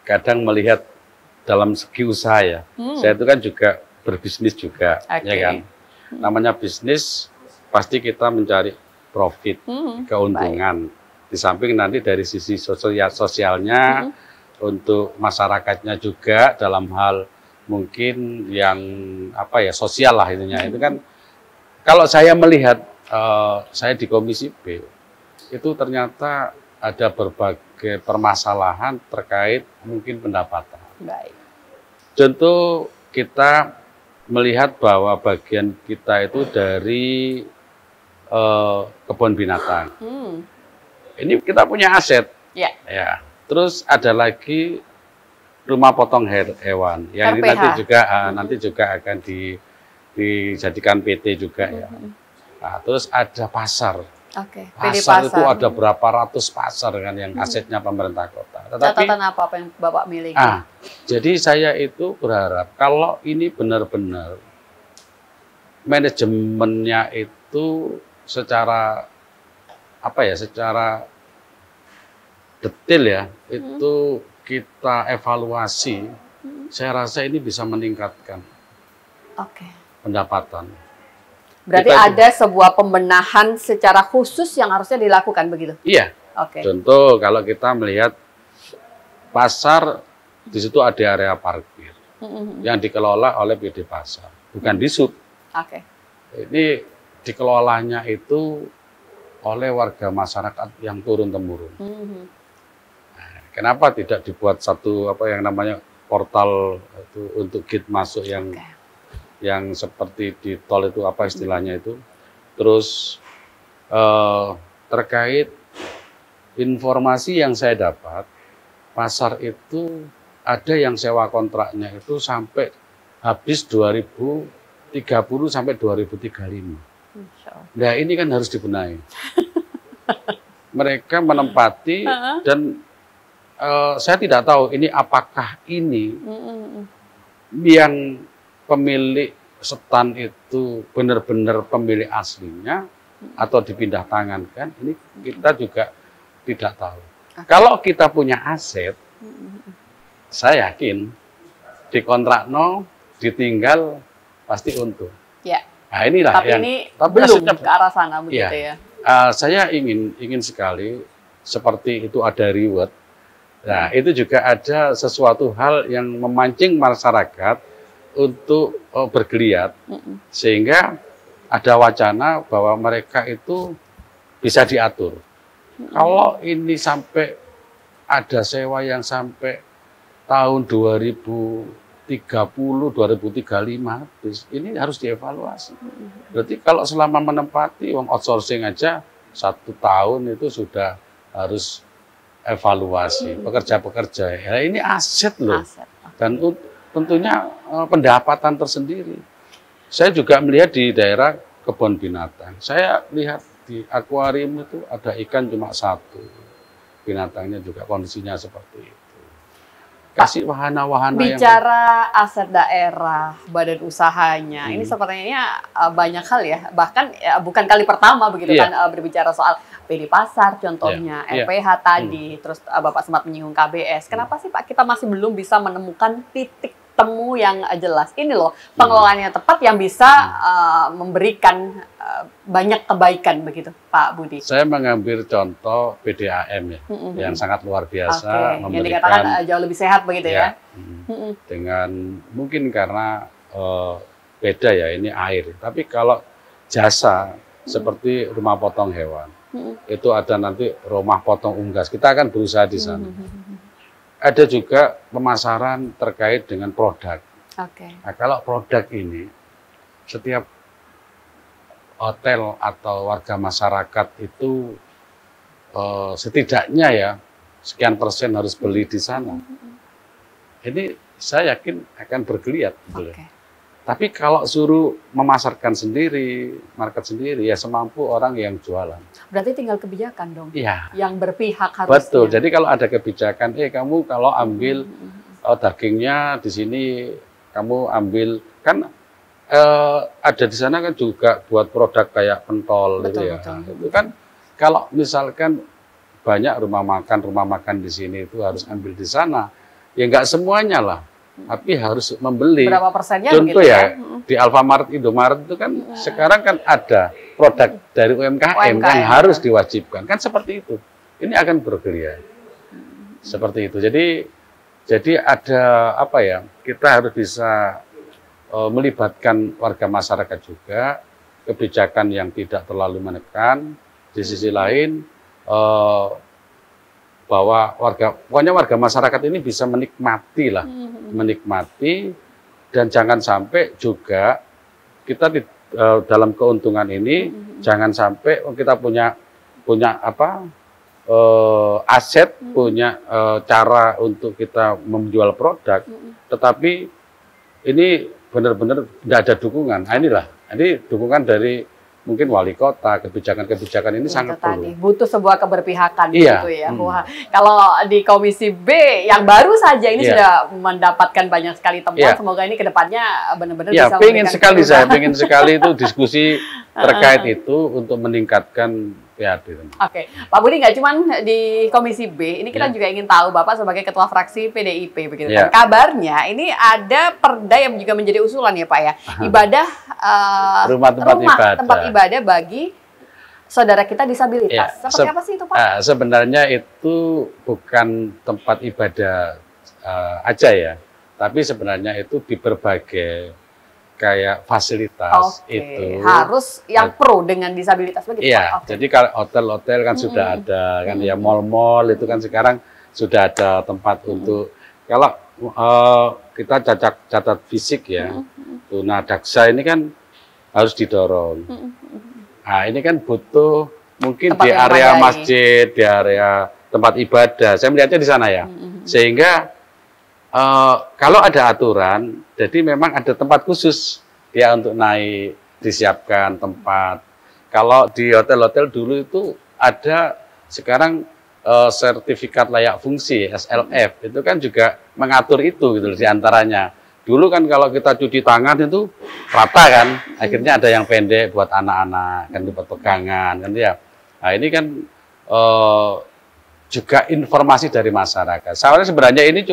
kadang melihat dalam segi usaha ya. Saya itu kan juga berbisnis juga, ya kan. Namanya bisnis pasti kita mencari profit, keuntungan. Di samping nanti dari sisi sosialnya, untuk masyarakatnya juga dalam hal mungkin yang apa ya sosial lah itunya. Itu kan kalau saya melihat saya di Komisi B itu ternyata ada berbagai permasalahan terkait mungkin pendapatan. Baik. Contoh kita melihat bahwa bagian kita itu dari kebun binatang. Ini kita punya aset. Ya. Ya. Terus ada lagi rumah potong hewan yang ini nanti juga akan dijadikan PT juga ya. Nah, terus ada pasar. Pasar itu ada berapa ratus pasar kan yang asetnya pemerintah kota. Tetapi, catatan apa yang Bapak miliki? Jadi saya itu berharap kalau ini benar-benar manajemennya itu secara apa ya, secara detail ya, itu kita evaluasi. Saya rasa ini bisa meningkatkan pendapatan. Berarti ada sebuah pembenahan secara khusus yang harusnya dilakukan begitu? Iya. Contoh kalau kita melihat pasar, di situ ada area parkir yang dikelola oleh PD Pasar, bukan Disub. Ini dikelolanya itu oleh warga masyarakat yang turun-temurun. Nah, kenapa tidak dibuat satu apa yang namanya portal itu untuk gate masuk yang seperti di tol itu apa istilahnya itu. Terus terkait informasi yang saya dapat, pasar itu ada yang sewa kontraknya itu sampai habis 2030 sampai 2035. Nah ini kan harus dibenahi. Mereka menempati dan saya tidak tahu ini apakah ini yang pemilik stan itu benar-benar pemilik aslinya atau dipindah tangankan. Ini kita juga tidak tahu. Kalau kita punya aset, saya yakin di kontrak ditinggal pasti untung. Ya. Nah, inilah tapi yang, ini belum asetnya, ke arah sana begitu ya. Saya ingin sekali seperti itu ada reward. Nah, itu juga ada sesuatu hal yang memancing masyarakat untuk bergeliat, sehingga ada wacana bahwa mereka itu bisa diatur. Kalau ini sampai ada sewa yang sampai tahun 2030, 2035 habis, ini harus dievaluasi. Berarti kalau selama menempati uang outsourcing aja 1 tahun itu sudah harus evaluasi pekerja-pekerja. Ya, ini aset loh. Dan tentunya pendapatan tersendiri. Saya juga melihat di daerah kebun binatang. Saya lihat di akuarium itu ada ikan cuma 1. Binatangnya juga kondisinya seperti itu. Kasih wahana-wahana yang... Bicara aset daerah, badan usahanya, ini sepertinya banyak hal ya. Bahkan bukan kali pertama begitu kan berbicara soal PD Pasar contohnya, RPH tadi, terus Bapak sempat menyinggung KBS. Kenapa sih Pak kita masih belum bisa menemukan titik temu yang jelas? Ini loh pengelolaannya tepat yang bisa memberikan banyak kebaikan begitu Pak Budi. Saya mengambil contoh PDAM ya, yang sangat luar biasa, yang dikatakan jauh lebih sehat begitu ya. Dengan mungkin karena beda ya, ini air. Tapi kalau jasa seperti rumah potong hewan, itu ada nanti rumah potong unggas. Kita akan berusaha di sana. Ada juga pemasaran terkait dengan produk. Nah, kalau produk ini setiap hotel atau warga masyarakat itu setidaknya ya sekian persen harus beli di sana. Ini saya yakin akan bergeliat. Gitu. Tapi kalau suruh memasarkan sendiri, market sendiri, ya semampu orang yang jualan. Berarti tinggal kebijakan dong, yang berpihak harusnya. Betul, jadi kalau ada kebijakan, kamu kalau ambil dagingnya di sini, kamu ambil, kan ada di sana kan juga buat produk kayak pentol gitu ya. Itu kan kalau misalkan banyak rumah makan di sini itu harus ambil di sana, ya nggak semuanya lah. Tapi harus membeli. Berapa persennya? Contoh ya, di Alfamart, Indomaret itu kan sekarang kan ada produk dari UMKM yang harus diwajibkan. Kan seperti itu. Ini akan bergeliat. Seperti itu. Jadi ada apa ya, kita harus bisa melibatkan warga masyarakat juga, kebijakan yang tidak terlalu menekan. Di sisi lain, bahwa pokoknya warga masyarakat ini bisa menikmati lah, menikmati, dan jangan sampai juga kita dalam keuntungan ini jangan sampai kita punya apa aset, punya cara untuk kita menjual produk, tetapi ini benar-benar tidak ada dukungan. Nah, ini dukungan dari mungkin wali kota, kebijakan-kebijakan ini sangat perlu. Butuh sebuah keberpihakan gitu ya. Wah, kalau di Komisi B yang baru saja ini sudah mendapatkan banyak sekali temuan, semoga ini kedepannya benar-benar bisa memberikan saya pengen sekali itu diskusi terkait itu untuk meningkatkan PAD. Oke, Pak Budi, nggak cuma di Komisi B, ini kita juga ingin tahu Bapak sebagai Ketua Fraksi PDIP begitu kan. Kabarnya ini ada perda yang juga menjadi usulan ya Pak ya, ibadah tempat ibadah bagi saudara kita disabilitas. Seperti apa sih itu Pak? Sebenarnya itu bukan tempat ibadah aja ya, tapi sebenarnya itu di berbagai kayak fasilitas itu harus yang pro dengan disabilitas begitu. Iya, jadi kalau hotel-hotel kan sudah ada kan ya, mall-mall itu kan sekarang sudah ada tempat untuk kalau kita catat fisik ya. Tunadaksa ini kan harus didorong. Nah, ini kan butuh mungkin tempat di area masjid, di area tempat ibadah. Saya melihatnya di sana ya. Sehingga kalau ada aturan, jadi memang ada tempat khusus ya untuk naik, disiapkan tempat. Kalau di hotel-hotel dulu itu ada sekarang sertifikat layak fungsi SLF, itu kan juga mengatur itu gitu diantaranya. Dulu kan kalau kita cuci tangan itu rata kan, akhirnya ada yang pendek buat anak-anak kan, buat pegangan kan ya. Nah ini kan juga informasi dari masyarakat. Sebenarnya ini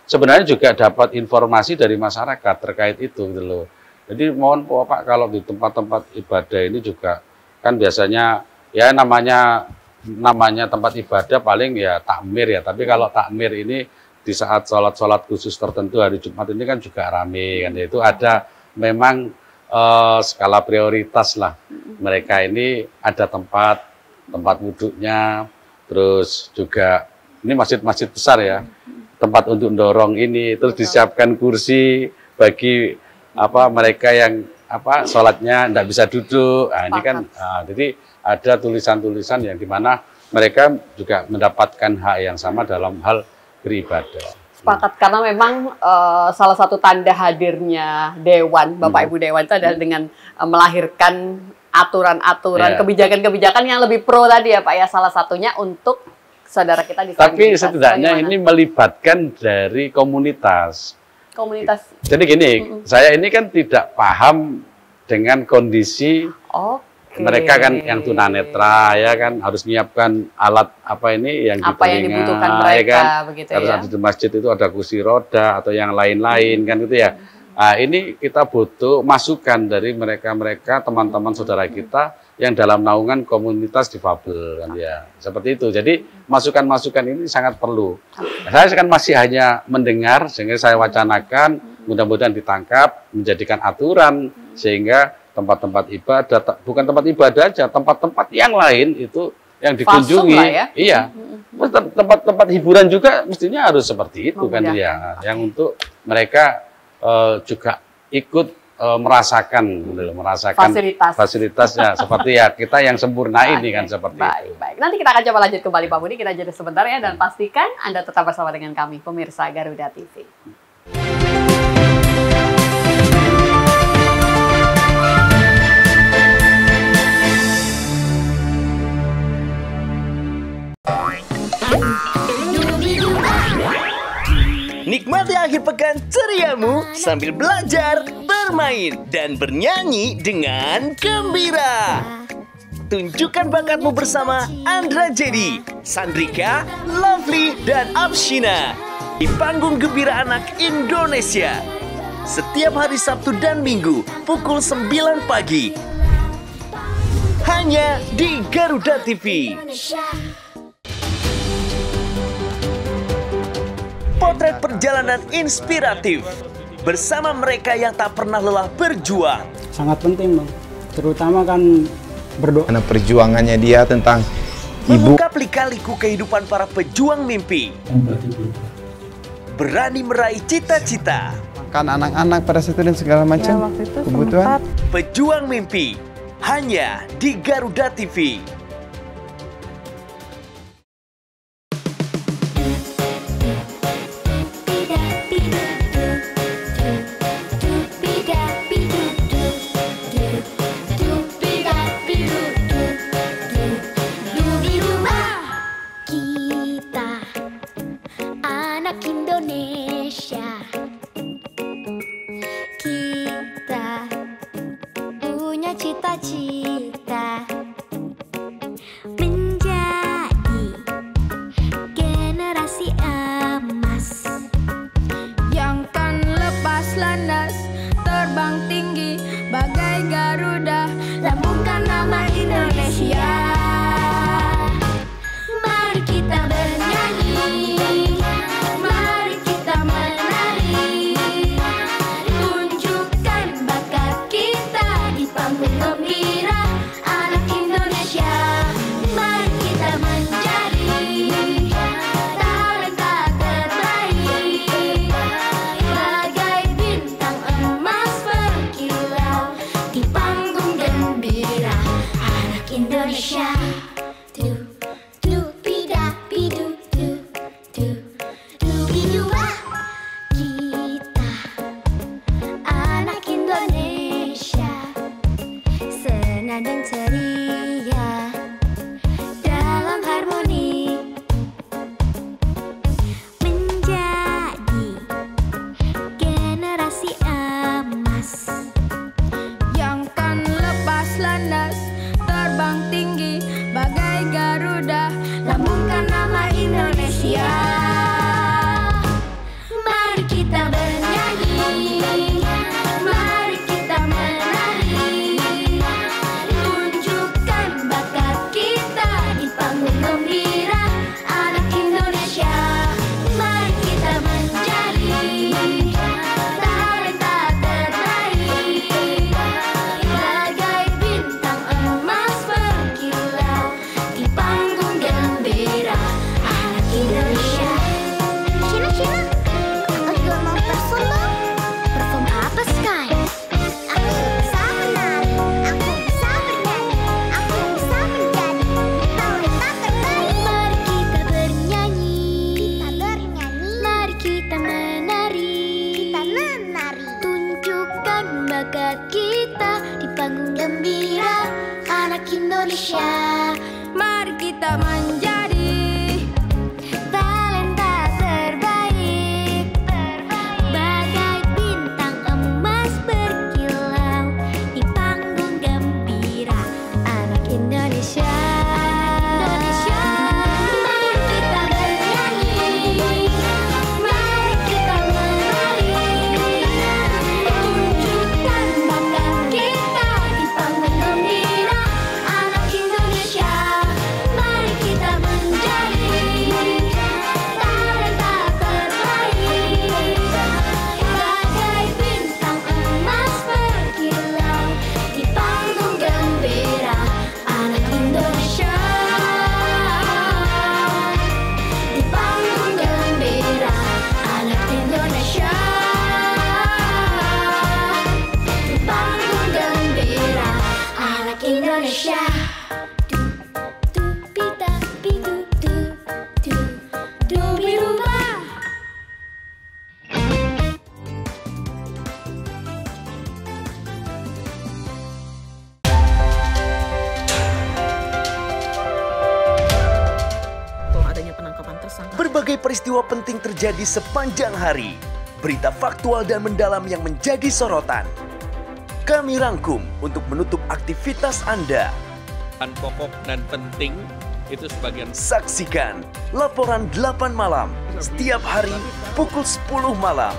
sebenarnya juga dapat informasi dari masyarakat terkait itu gitu loh. Jadi mohon Pak, kalau di tempat-tempat ibadah ini juga kan biasanya ya namanya tempat ibadah paling ya takmir ya. Tapi kalau takmir ini di saat sholat khusus tertentu hari Jumat ini kan juga rame kan. Itu ada memang skala prioritas lah. Mereka ini ada tempat wuduknya. Terus juga ini masjid-masjid besar ya, tempat untuk mendorong ini, terus disiapkan kursi bagi mereka yang sholatnya tidak bisa duduk. Nah, ini kan jadi ada tulisan-tulisan yang dimana mereka juga mendapatkan hak yang sama dalam hal beribadah. Sepakat, karena memang salah satu tanda hadirnya Dewan, Bapak Ibu Dewan itu adalah dengan melahirkan aturan-aturan, kebijakan-kebijakan yang lebih pro tadi ya Pak ya, salah satunya untuk saudara kita di Tapi setidaknya ini melibatkan dari komunitas. Jadi gini, saya ini kan tidak paham dengan kondisi mereka kan yang tunanetra ya kan, harus menyiapkan alat yang dibutuhkan mereka, ya kan? Begitu Terus ya. di masjid itu ada kursi roda atau yang lain-lain kan gitu ya. Nah, ini kita butuh masukan dari mereka-mereka, teman-teman saudara kita yang dalam naungan komunitas difabel kan ya. Seperti itu. Jadi masukan-masukan ini sangat perlu. Saya kan masih hanya mendengar, sehingga saya wacanakan, mudah-mudahan ditangkap, menjadikan aturan, sehingga tempat-tempat ibadah, bukan tempat ibadah aja, tempat-tempat yang lain itu yang dikunjungi. Ya? Iya. Tempat-tempat hiburan juga mestinya harus seperti itu kan ya. Yang untuk mereka juga ikut merasakan fasilitasnya seperti ya kita yang sempurna ini kan seperti itu. Baik. Nanti kita akan coba lanjut kembali Pak Budi, kita jeda sebentar ya, dan pastikan Anda tetap bersama dengan kami pemirsa Garuda TV. Nikmati akhir pekan ceriamu sambil belajar, bermain, dan bernyanyi dengan gembira. Tunjukkan bakatmu bersama Andra Jadi, Sandrika, Lovely, dan Abshina di panggung Gembira Anak Indonesia. Setiap hari Sabtu dan Minggu pukul 9 pagi. Hanya di Garuda TV. Potret perjalanan inspiratif bersama mereka yang tak pernah lelah berjuang. Sangat penting Bang, terutama kan berdoa. Karena perjuangannya dia tentang ibu. Mengungkap lika-liku kehidupan para pejuang mimpi. Berani meraih cita-cita. Kan anak-anak pada situ dan segala macam kebutuhan. Pejuang mimpi hanya di Garuda TV. Cita-cita menjadi generasi emas yang kan lepas landas, terbang tinggi bagai Garuda, lambungkan nama Indonesia. Mari kita bernyanyi, mari kita menari, tunjukkan bakat kita di panggung gembira anak Indonesia. Mari kita menjadi talenta terbaik, bagai bintang emas berkilau di panggung gembira anak Indonesia. Dan ceria dalam harmoni menjadi generasi emas yang kan lepas landas, terbang tinggi bagai Garuda, lambungkan nama Indonesia. Mari kita bernyanyi, mari kita menari, tunjukkan bakat kita di panggung gembira anak Indonesia. Mari kita menjadi talenta terbaik, bagai bintang emas berkilau di panggung gembira anak Indonesia. Cina, aku juga mau perform dong. Perform apa, Sky? Aku bisa menari, aku bisa bernyanyi, aku bisa menjadi talenta terbaik. Mari kita bernyanyi, mari kita menari, tunjukkan bakat kita di panggung gembira anak Indonesia. Mari kita menjadi talenta terbaik, bagai bintang emas berkilau di panggung gembira anak Indonesia. Mari kita bernyanyi, mari kita menari, tunjukkan bakat kita di panggung gembira anak Indonesia. Mari kita menjadi talenta terbaik, bagai bintang emas berkilau di panggung gembira anak Indonesia. Di panggung gembira anak Indonesia. Di panggung gembira anak Indonesia. Adanya penangkapan tersangka. Berbagai peristiwa penting terjadi sepanjang hari. Berita faktual dan mendalam yang menjadi sorotan. Kami rangkum untuk menutup aktivitas Anda. Pokok dan penting itu sebagian. Saksikan laporan 8 malam setiap hari pukul 10 malam.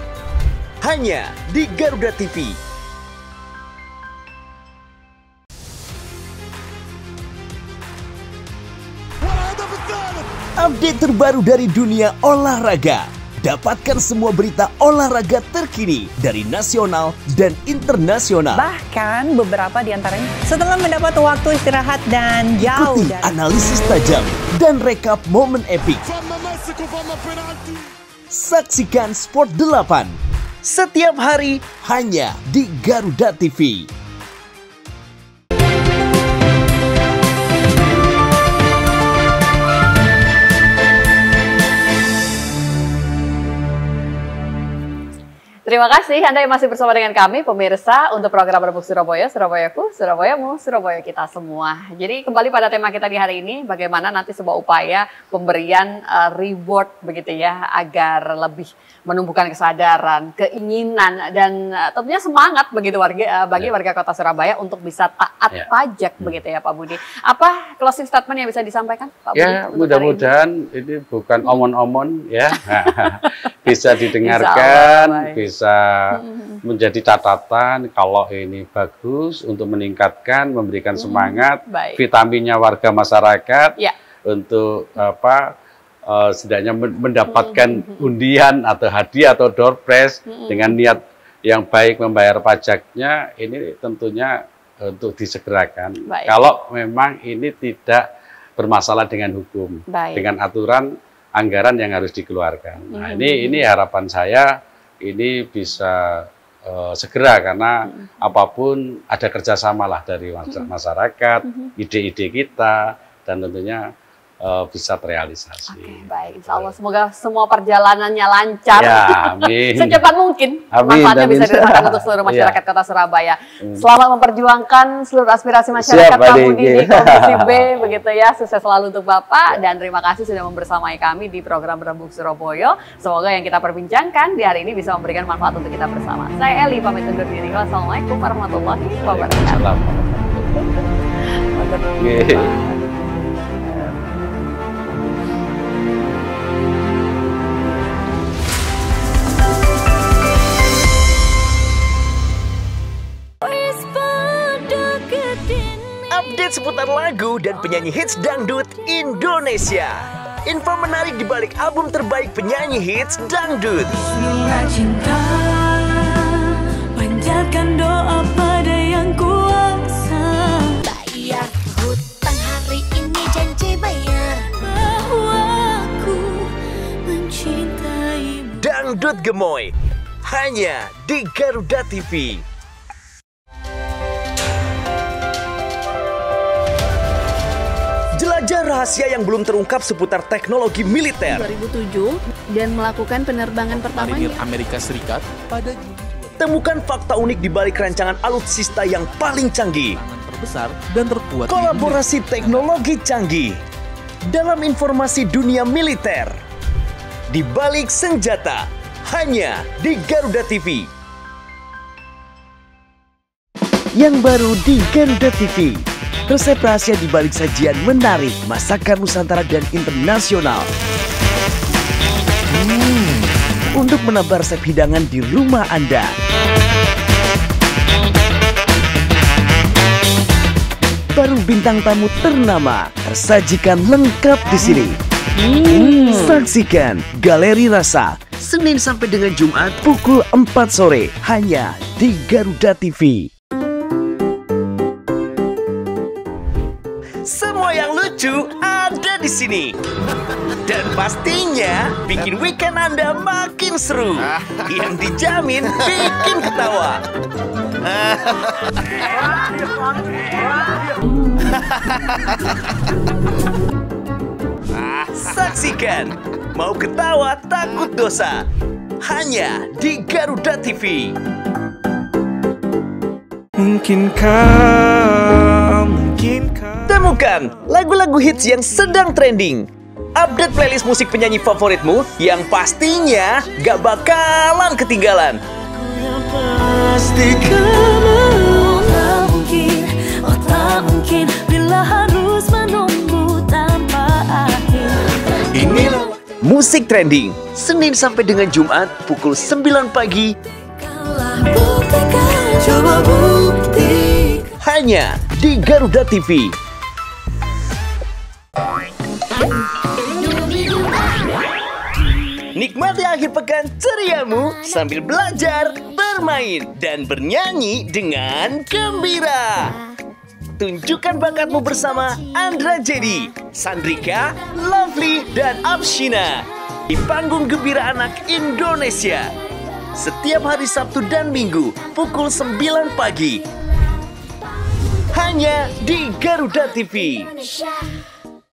Hanya di Garuda TV. Update terbaru dari dunia olahraga. Dapatkan semua berita olahraga terkini dari nasional dan internasional. Bahkan beberapa di antaranya setelah mendapat waktu istirahat dan jauh Ikuti analisis tajam dan rekap momen epik. Saksikan Sport 8 setiap hari hanya di Garuda TV. Terima kasih Anda yang masih bersama dengan kami, pemirsa, untuk program Rebuk Surabaya, Surabayaku, Surabayamu, Surabaya kita semua. Jadi kembali pada tema kita di hari ini, bagaimana nanti sebuah upaya pemberian reward begitu ya, agar lebih menumbuhkan kesadaran, keinginan, dan tentunya semangat begitu bagi warga Kota Surabaya untuk bisa taat pajak begitu ya Pak Budi. Apa closing statement yang bisa disampaikan Pak Budi? Ya, mudah-mudahan ini bukan omon-omon ya, bisa didengarkan, bisa menjadi catatan kalau ini bagus untuk meningkatkan, memberikan semangat, vitaminnya warga masyarakat untuk setidaknya mendapatkan undian atau hadiah atau door prize dengan niat yang baik membayar pajaknya. Ini tentunya untuk disegerakan. Kalau memang ini tidak bermasalah dengan hukum, dengan aturan anggaran yang harus dikeluarkan. Nah, ini harapan saya. Ini bisa segera, karena apapun ada kerjasama lah dari masyarakat, ide-ide kita, dan tentunya bisa terrealisasi. Baik, insya Allah semoga semua perjalanannya lancar, ya, amin. secepat mungkin, manfaatnya bisa dirasakan untuk seluruh masyarakat Kota Surabaya. Selamat memperjuangkan seluruh aspirasi masyarakat Pak Budi di Komisi B, begitu ya. Sukses selalu untuk Bapak, dan terima kasih sudah membersamai kami di program Rebuk Surabaya. Semoga yang kita perbincangkan di hari ini bisa memberikan manfaat untuk kita bersama. Saya Eli, pamit undur diri. Wassalamualaikum warahmatullahi wabarakatuh. dan penyanyi hits dangdut Indonesia. Info menarik di balik album terbaik penyanyi hits dangdut. Bismillah cinta, panjatkan doa pada yang kuasa. Bayar hutang hari ini, janji bayar bahwa aku mencintaimu. Dangdut Gemoy hanya di Garuda TV. Jelajah rahasia yang belum terungkap seputar teknologi militer. 2007 dan melakukan penerbangan pertamanya. Marinir Amerika Serikat pada Temukan fakta unik di balik rancangan alutsista yang paling canggih. terbesar dan terkuat. Kolaborasi teknologi canggih dalam informasi dunia militer. Di balik senjata, hanya di Garuda TV. Yang baru di Garuda TV. Resep rahasia di balik sajian menarik, masakan Nusantara dan internasional. Untuk menambah resep hidangan di rumah Anda. Baru bintang tamu ternama tersajikan lengkap di sini. Saksikan Galeri Rasa Senin sampai dengan Jumat pukul 4 sore hanya di Garuda TV. Semua yang lucu ada di sini. Dan pastinya bikin weekend Anda makin seru. Yang dijamin bikin ketawa. Saksikan Mau Ketawa Takut Dosa hanya di Garuda TV. Temukan lagu-lagu hits yang sedang trending. Update playlist musik penyanyi favoritmu yang pastinya gak bakalan ketinggalan. Tak mungkin bila harus menunggu tanpa akhir. Inilah Musik Trending Senin sampai dengan Jumat pukul 9 pagi. Coba bukti. Hanya di Garuda TV. Nikmati akhir pekan ceriamu sambil belajar, bermain, dan bernyanyi dengan gembira. Tunjukkan bakatmu bersama Andra Jadi, Sandrika, Lovely, dan Abshina di panggung Gembira Anak Indonesia. Setiap hari Sabtu dan Minggu pukul 9 pagi. Hanya di Garuda TV.